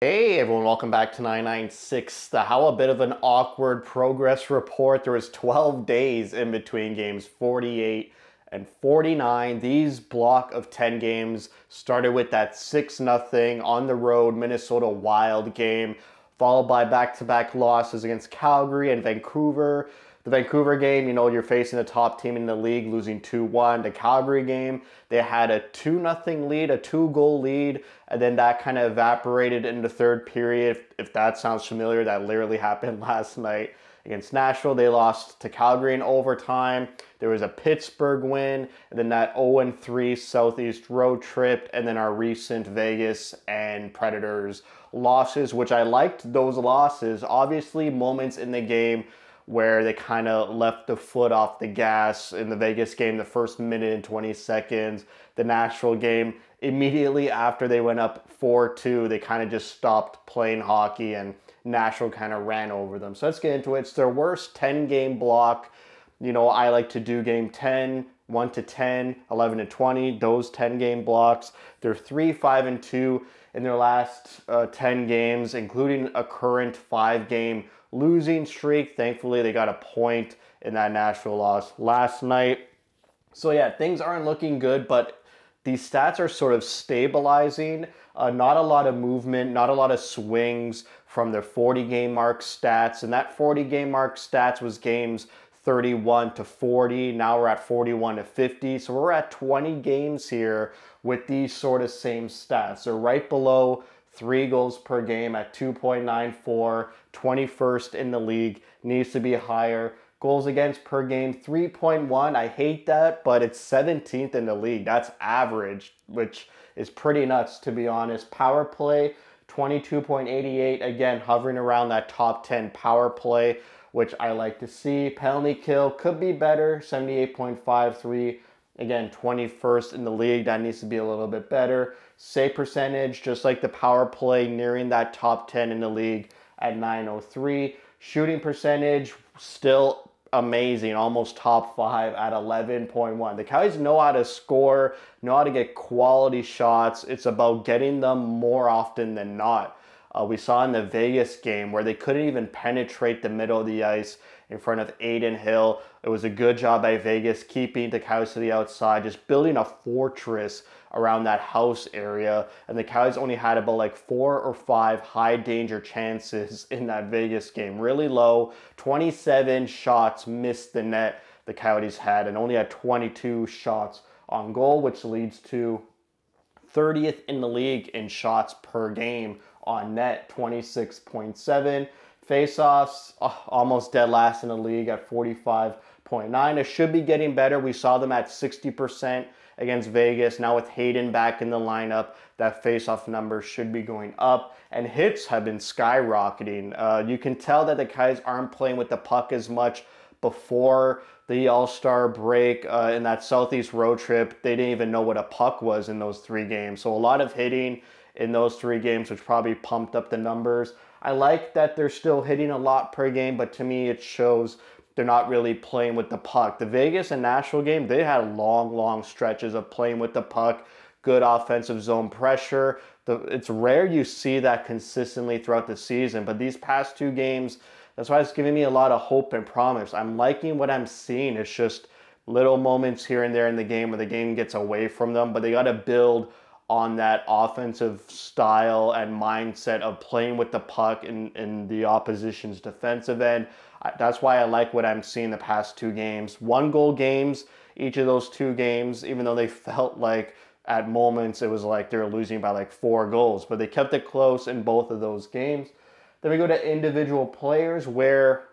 Hey everyone, welcome back to 996. How a bit of an awkward progress report. There was 12 days in between games 48 and 49. These block of 10 games started with that 6-0 on the road Minnesota Wild game, followed by back-to-back losses against Calgary and Vancouver. The Vancouver game, you're facing the top team in the league, losing 2-1. The Calgary game, they had a 2-0 lead, a 2-goal lead, and then that kind of evaporated in the third period. If that sounds familiar, that literally happened last night against Nashville. They lost to Calgary in overtime. There was a Pittsburgh win, and then that 0-3 Southeast road trip, and then our recent Vegas and Predators losses, which I liked those losses. Obviously, moments in the game where they kind of left the foot off the gas. In the Vegas game, the first minute and 20 seconds. The Nashville game, immediately after they went up 4-2, they kind of just stopped playing hockey and Nashville kind of ran over them. So let's get into it. It's their worst 10-game block. I like to do game 10, 1-10, 11-20, those 10-game blocks. They're 3-5-2 in their last 10 games, including a current 5-game losing streak. Thankfully, they got a point in that Nashville loss last night. So yeah, things aren't looking good, but these stats are sort of stabilizing. Not a lot of movement, not a lot of swings from their 40-game mark stats. And that 40-game mark stats was games 31-40. Now we're at 41-50. So we're at 20 games here with these sort of same stats. They're right below 3 goals per game at 2.94, 21st in the league, needs to be higher. Goals against per game, 3.1. I hate that, but it's 17th in the league. That's average, which is pretty nuts, to be honest. Power play, 22.88. Again, hovering around that top 10 power play, which I like to see. Penalty kill could be better, 78.53. Again, 21st in the league. That needs to be a little bit better. Save percentage, just like the power play, nearing that top 10 in the league at 903. Shooting percentage, still amazing, almost top 5 at 11.1. The Coyotes know how to score, know how to get quality shots. It's about getting them more often than not. We saw in the Vegas game where they couldn't even penetrate the middle of the ice in front of Adin Hill. It was a good job by Vegas keeping the Coyotes to the outside, just building a fortress around that house area. And the Coyotes only had about like 4 or 5 high danger chances in that Vegas game. Really low. 27 shots missed the net the Coyotes had, and only had 22 shots on goal, which leads to 30th in the league in shots per game on net, 26.7. Faceoffs, almost dead last in the league at 45.9. It should be getting better. We saw them at 60% against Vegas. Now with Hayden back in the lineup, that faceoff number should be going up. And hits have been skyrocketing. You can tell that the Coyotes aren't playing with the puck as much before the All-Star break. In that Southeast road trip, they didn't even know what a puck was in those 3 games. So a lot of hitting in those 3 games, which probably pumped up the numbers. I like that they're still hitting a lot per game, but to me it shows they're not really playing with the puck. The Vegas and Nashville game, they had long stretches of playing with the puck, good offensive zone pressure. It's rare you see that consistently throughout the season, but these past 2 games, that's why it's giving me a lot of hope and promise. I'm liking what I'm seeing. It's just little moments here and there in the game where the game gets away from them, but they got to build on that offensive style and mindset of playing with the puck in the opposition's defensive end. That's why I like what I'm seeing the past 2 games. 1-goal games, each of those 2 games, even though they felt like at moments it was like they were losing by like 4 goals, but they kept it close in both of those games. Then we go to individual players, where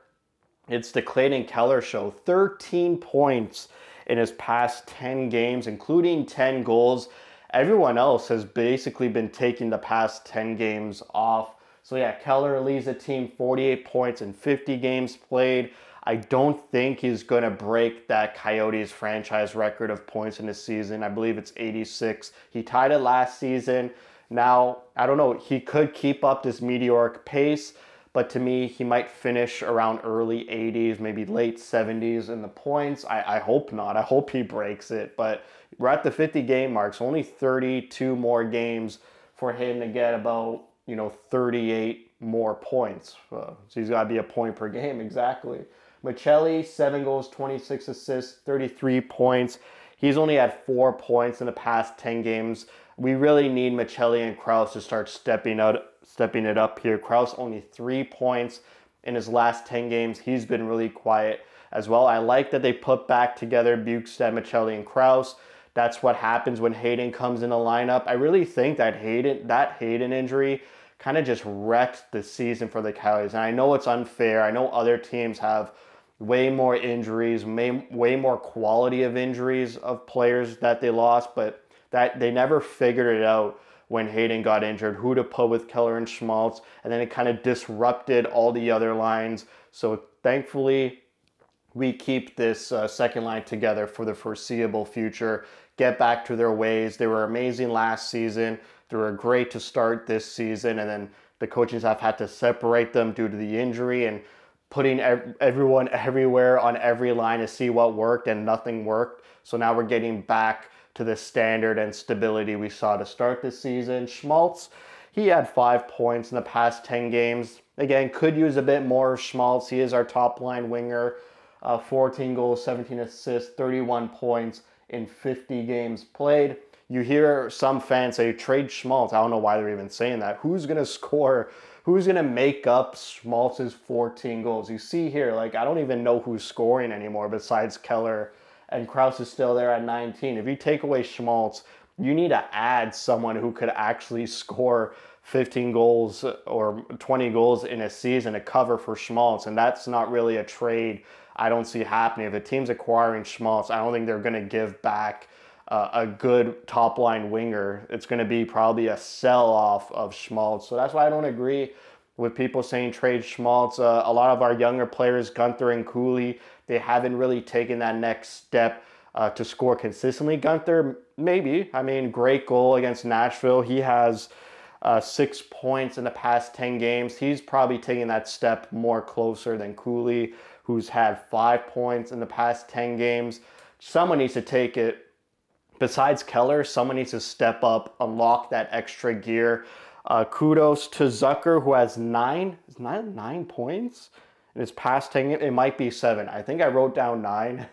it's the Clayton Keller show. 13 points in his past 10 games, including 10 goals. Everyone else has basically been taking the past 10 games off. So yeah, Keller leads the team 48 points in 50 games played. I don't think he's going to break that Coyotes franchise record of points in the season. I believe it's 86. He tied it last season. Now, I don't know, he could keep up this meteoric pace, but to me, he might finish around early 80s, maybe late 70s in the points. I hope not. I hope he breaks it, but we're at the 50-game mark, so only 32 more games for him to get about 38 more points. So he's got to be a point per game, exactly. Michelli, 7 goals, 26 assists, 33 points. He's only had 4 points in the past 10 games. We really need Michelli and Krause to start stepping it up here. Krause only 3 points in his last 10 games. He's been really quiet as well. I like that they put back together Bukestad, Michelli, and Krause. That's what happens when Hayden comes in the lineup. I really think that Hayden injury kind of just wrecked the season for the Coyotes. And I know it's unfair. I know other teams have way more injuries, way more quality of injuries of players that they lost, but that they never figured it out when Hayden got injured, who to put with Keller and Schmaltz, and then it kind of disrupted all the other lines. So thankfully, we keep this second line together for the foreseeable future, get back to their ways. They were amazing last season. They were great to start this season, and then the coaching staff had to separate them due to the injury and putting everyone everywhere on every line to see what worked, and nothing worked. So now we're getting back to the standard and stability we saw to start this season. Schmaltz, he had 5 points in the past 10 games. Again, could use a bit more of Schmaltz. He is our top line winger. 14 goals, 17 assists, 31 points in 50 games played. You hear some fans say, trade Schmaltz. I don't know why they're even saying that. Who's going to score? Who's going to make up Schmaltz's 14 goals? You see here, like, I don't even know who's scoring anymore besides Keller, and Krause is still there at 19. If you take away Schmaltz, you need to add someone who could actually score 15 goals or 20 goals in a season to cover for Schmaltz, and that's not really a trade I don't see happening. If a team's acquiring Schmaltz, I don't think they're going to give back a good top-line winger. It's going to be probably a sell-off of Schmaltz. So that's why I don't agree with people saying trade Schmaltz. A lot of our younger players, Gunther and Cooley, they haven't really taken that next step to score consistently. Gunther, maybe. I mean, great goal against Nashville. He has 6 points in the past 10 games. He's probably taking that step more closer than Cooley, who's had 5 points in the past 10 games. Someone needs to take it. Besides Keller, someone needs to step up, unlock that extra gear. Kudos to Zucker, who has 9 points in his past 10 games. It might be 7. I think I wrote down 9.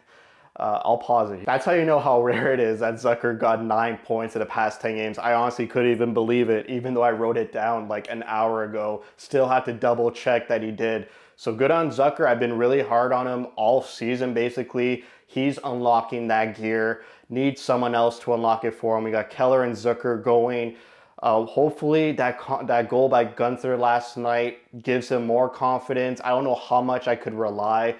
I'll pause it. That's how you know how rare it is that Zucker got 9 points in the past 10 games. I honestly couldn't even believe it, even though I wrote it down like an hour ago. Still had to double check that he did. So good on Zucker. I've been really hard on him all season, basically. He's unlocking that gear. Needs someone else to unlock it for him. We got Keller and Zucker going. Hopefully that goal by Gunther last night gives him more confidence. I don't know how much I could rely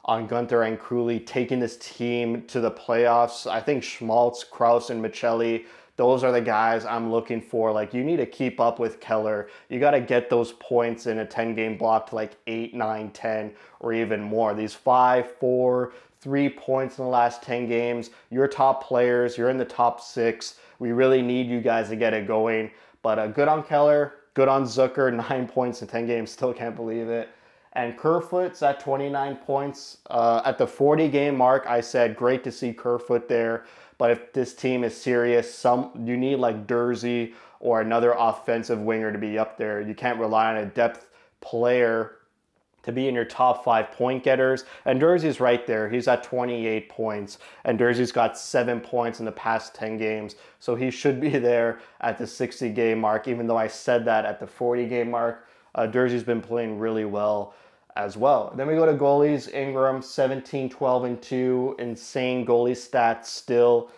on Gunther and Cooley taking this team to the playoffs. I think Schmaltz, Krause, and Michelli, those are the guys I'm looking for. Like, you need to keep up with Keller. You got to get those points in a 10-game block to like 8, 9, 10, or even more. These 5, 4, 3 points in the last 10 games. You're top players. You're in the top 6. We really need you guys to get it going. But good on Keller. Good on Zucker. 9 points in 10 games. Still can't believe it. And Kerfoot's at 29 points. At the 40-game mark, I said, great to see Kerfoot there. But if this team is serious, you need like Durzi or another offensive winger to be up there. You can't rely on a depth player to be in your top 5 point getters. And Durzi's right there. He's at 28 points. And Durzi's got 7 points in the past 10 games. So he should be there at the 60-game mark, even though I said that at the 40-game mark. Durzi's been playing really well as well. Then we go to goalies. Ingram, 17, 12, and 2. Insane goalie stats still.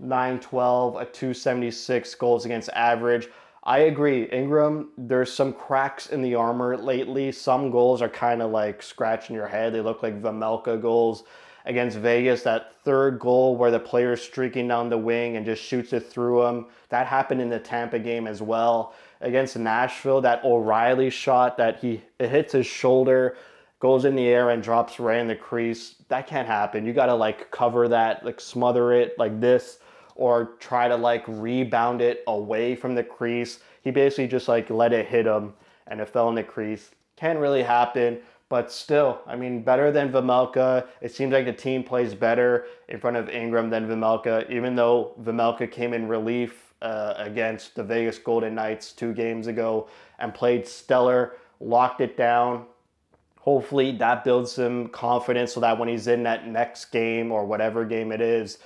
9-12, a 276 goals against average. I agree. Ingram, there's some cracks in the armor lately. Some goals are kind of like scratching your head. They look like Vejmelka goals against Vegas. That third goal where the player's streaking down the wing and just shoots it through him. That happened in the Tampa game as well. Against Nashville, that O'Reilly shot that it hits his shoulder, goes in the air and drops right in the crease. That can't happen. You got to like cover that, like smother it like this, or try to like rebound it away from the crease. He basically just like let it hit him and it fell in the crease. Can't really happen, but still, I mean, better than Vejmelka. It seems like the team plays better in front of Ingram than Vejmelka, even though Vejmelka came in relief against the Vegas Golden Knights 2 games ago and played stellar, locked it down. Hopefully that builds him confidence so that when he's in that next game or whatever game it is,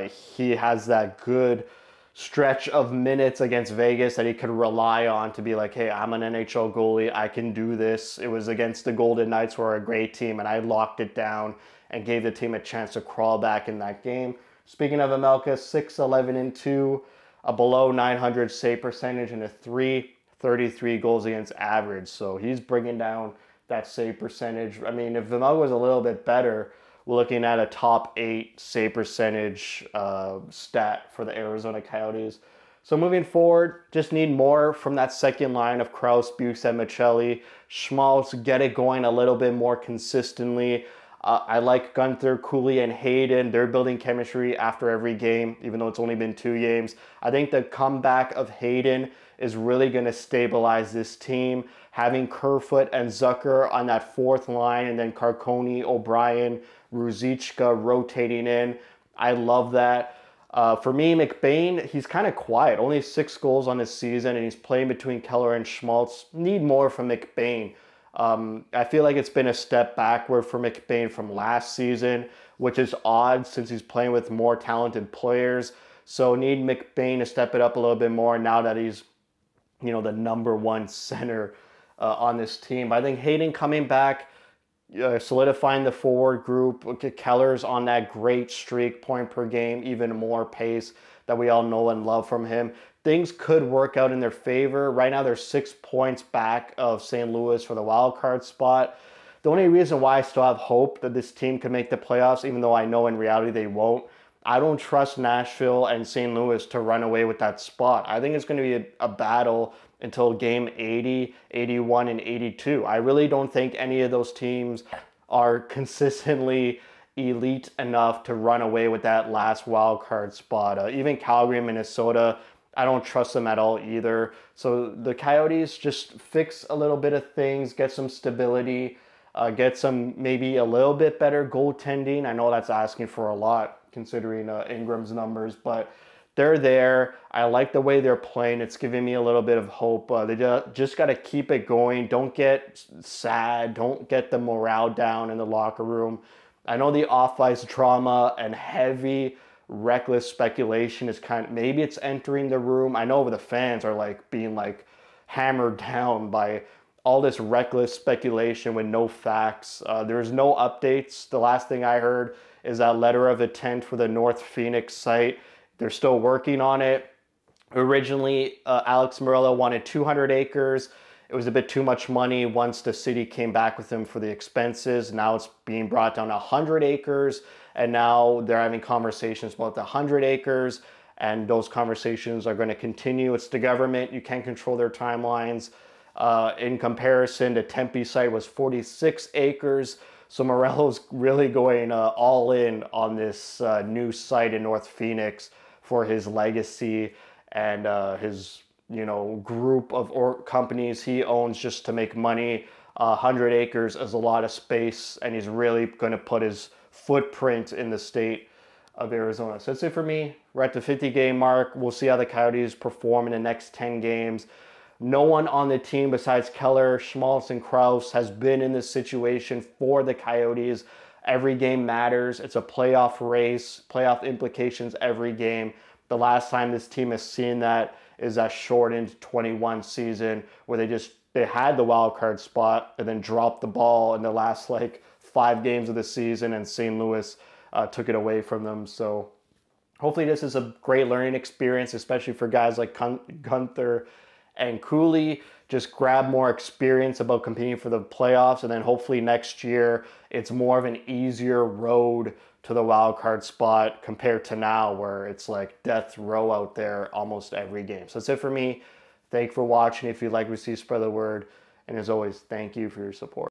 he has that good stretch of minutes against Vegas that he could rely on to be like, hey, I'm an NHL goalie. I can do this. It was against the Golden Knights, who are a great team, and I locked it down and gave the team a chance to crawl back in that game. Speaking of Amelka, 6-11-2, a below 900 save percentage, and a 333 goals against average. So he's bringing down that save percentage. I mean, if Amelka was a little bit better, we're looking at a top 8 save percentage stat for the Arizona Coyotes. So moving forward, just need more from that second line of Krause, Bukes, and Michelli. Schmaltz, get it going a little bit more consistently. I like Gunther, Cooley, and Hayden. They're building chemistry after every game, even though it's only been 2 games. I think the comeback of Hayden is really going to stabilize this team. Having Kerfoot and Zucker on that fourth line, and then Carcone, O'Brien, Ruzicka rotating in. I love that. For me, McBain, he's kind of quiet. Only 6 goals on his season, and he's playing between Keller and Schmaltz. Need more from McBain. I feel like it's been a step backward for McBain from last season, which is odd since he's playing with more talented players. So need McBain to step it up a little bit more now that he's, the #1 center on this team. I think Hayden coming back, solidifying the forward group. Keller's on that great streak, point per game, even more pace that we all know and love from him. Things could work out in their favor. Right now, they're 6 points back of St. Louis for the wild card spot. The only reason why I still have hope that this team can make the playoffs, even though I know in reality they won't, I don't trust Nashville and St. Louis to run away with that spot. I think it's going to be a battle until game 80, 81, and 82. I really don't think any of those teams are consistently elite enough to run away with that last wild card spot. Even Calgary and Minnesota, I don't trust them at all either. So the Coyotes just fix a little bit of things, get some stability, get some maybe a little bit better goaltending. I know that's asking for a lot considering Ingram's numbers, but they're there. I like the way they're playing. It's giving me a little bit of hope. They just got to keep it going. Don't get sad. Don't get the morale down in the locker room. I know the off-ice drama and heavy reckless speculation is maybe it's entering the room. I know the fans are being hammered down by all this reckless speculation with no facts. There's no updates. The last thing I heard is that letter of intent for the North Phoenix site. They're still working on it. Originally, Alex Murillo wanted 200 acres. It was a bit too much money once the city came back with him for the expenses. Now it's being brought down to 100 acres. And now they're having conversations about the 100 acres. And those conversations are going to continue. It's the government. You can't control their timelines. In comparison, the Tempe site was 46 acres. So Morello's really going all in on this new site in North Phoenix for his legacy and his group of companies he owns just to make money. 100 acres is a lot of space, and he's really going to put his footprint in the state of Arizona. So that's it for me. We're at the 50-game mark. We'll see how the Coyotes perform in the next 10 games. No one on the team besides Keller, Schmaltz, and Krause has been in this situation for the Coyotes. Every game matters. It's a playoff race, playoff implications every game. The last time this team has seen that is that shortened 21 season where they had the wild card spot and then dropped the ball in the last 5 games of the season, and St. Louis took it away from them. So hopefully this is a great learning experience, especially for guys like Gunther and Cooley. Just grab more experience about competing for the playoffs, and then hopefully next year it's more of an easier road to the wild card spot compared to now where it's death row out there almost every game. So that's it for me. Thank you for watching. If you'd like to see, spread the word. And as always, thank you for your support.